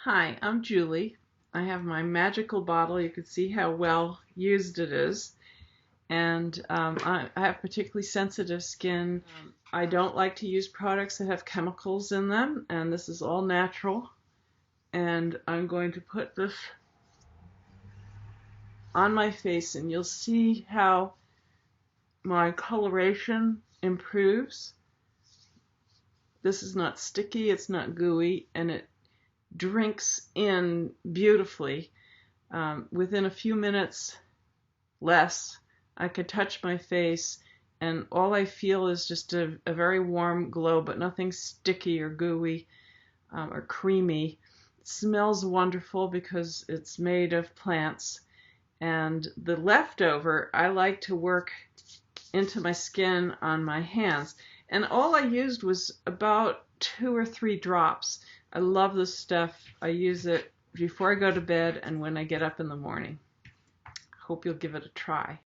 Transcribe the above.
Hi, I'm Julie. I have my magical bottle. You can see how well used it is. And I have particularly sensitive skin. I don't like to use products that have chemicals in them, and this is all natural. And I'm going to put this on my face, and you'll see how my coloration improves. This is not sticky, it's not gooey, and it drinks in beautifully. Within a few minutes less, I could touch my face and all I feel is just a very warm glow, but nothing sticky or gooey or creamy. It smells wonderful because it's made of plants. And the leftover, I like to work into my skin on my hands. And all I used was about 2 or 3 drops. I love this stuff. I use it before I go to bed and when I get up in the morning. Hope you'll give it a try.